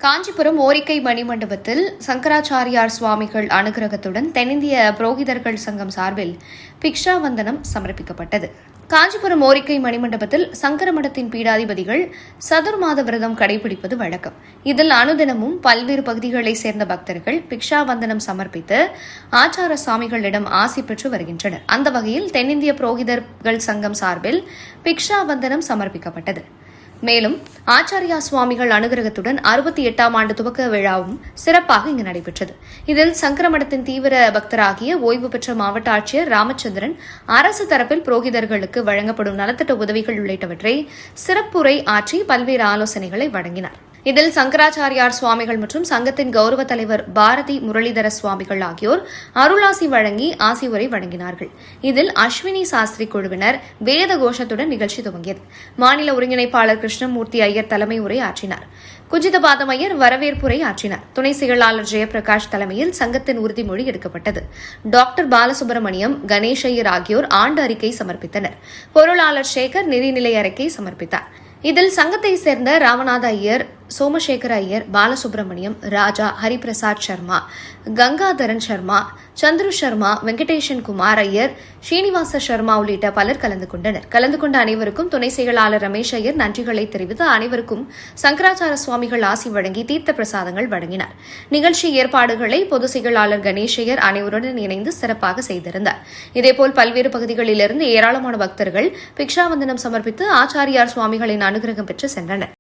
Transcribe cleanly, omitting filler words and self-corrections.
காஞ்சிபுரம் ஓரிக்கை மணிமண்டபத்தில் சங்கராச்சாரியார் சுவாமிகள் அனுகிரகத்துடன் தென்னிந்திய புரோகிதர்கள் சங்கம் சார்பில் பிக்ஷா வந்தனம் சமர்ப்பிக்கப்பட்டது. காஞ்சிபுரம் ஓரிக்கை மணிமண்டபத்தில் சங்கரமடத்தின் பீடாதிபதிகள் சதுர்மாத விரதம் கடைபிடிப்பது வழக்கம். இதில் அனுதினமும் பல்வேறு பகுதிகளைச் சேர்ந்த பக்தர்கள் பிக்ஷா வந்தனம் சமர்ப்பித்து ஆச்சார சுவாமிகளிடம் ஆசி பெற்று வருகின்றனர். அந்த வகையில் தென்னிந்திய புரோகிதர்கள் சங்கம் சார்பில் பிக்ஷா வந்தனம் சமர்ப்பிக்கப்பட்டது. மேலும் ஆச்சாரியா சுவாமிகள் அனுகிரகத்துடன் 68ஆம் ஆண்டு துவக்க விழாவும் சிறப்பாக இங்கு நடைபெற்றது. இதில் சங்கரமடத்தின் தீவிர பக்தராகிய ஓய்வு பெற்ற மாவட்ட ஆட்சியர் ராமச்சந்திரன் அரசு தரப்பில் புரோகிதர்களுக்கு வழங்கப்படும் நலத்திட்ட உதவிகள் உள்ளிட்டவற்றை சிறப்புரை ஆற்றி பல்வேறு ஆலோசனைகளை வழங்கினார். இதில் சங்கராச்சாரியார் சுவாமிகள் மற்றும் சங்கத்தின் கௌரவ தலைவர் பாரதி முரளிதர சுவாமிகள் ஆகியோர் அருளாசி வழங்கி ஆசி உரை வழங்கினார்கள். இதில் அஸ்வினி சாஸ்திரி குழுவினர் வேத கோஷத்துடன் நிகழ்ச்சி துவங்கியது. மாநில ஒருங்கிணைப்பாளர் கிருஷ்ணமூர்த்தி ஐயர் தலைமை உரை ஆற்றினார். குஜிதபாதம் ஐயர் வரவேற்புரை ஆற்றினார். துணை செயலாளர் ஜெயபிரகாஷ் தலைமையில் சங்கத்தின் உறுதிமொழி எடுக்கப்பட்டது. டாக்டர் பாலசுப்ரமணியம், கணேஷ் ஐயர் ஆகியோர் ஆண்டு அறிக்கை சமர்ப்பித்தனர். பொருளாளர் சேகர் நிதிநிலை அறிக்கை சமர்ப்பித்தார். இதில் சங்கத்தை சேர்ந்த ராமநாத ஐயர், சோமசேகர ஐயர், பாலசுப்ரமணியம், ராஜா, ஹரிபிரசாத் சர்மா, கங்காதரன் சர்மா, சந்துரு சர்மா, வெங்கடேஷன் குமார் ஐயர், ஸ்ரீனிவாச சர்மா உள்ளிட்ட பலர் கலந்து கொண்டனர். கலந்து கொண்ட அனைவருக்கும் துணை செயலாளர் ரமேஷ் ஐயர் நன்றிகளை தெரிவித்து அனைவருக்கும் சங்கராச்சார சுவாமிகள் ஆசி வழங்கி தீர்த்த பிரசாதங்கள் வழங்கினார். நிகழ்ச்சி ஏற்பாடுகளை பொதுச் செயலாளர் கணேஷ் ஐயர் அனைவருடன் இணைந்து சிறப்பாக செய்திருந்தார். இதேபோல் பல்வேறு பகுதிகளிலிருந்து ஏராளமான பக்தர்கள் பிக்ஷாவந்தனம் சமர்ப்பித்து ஆச்சாரியார் சுவாமிகளின் அனுகிரகம் பெற்று சென்றனர்.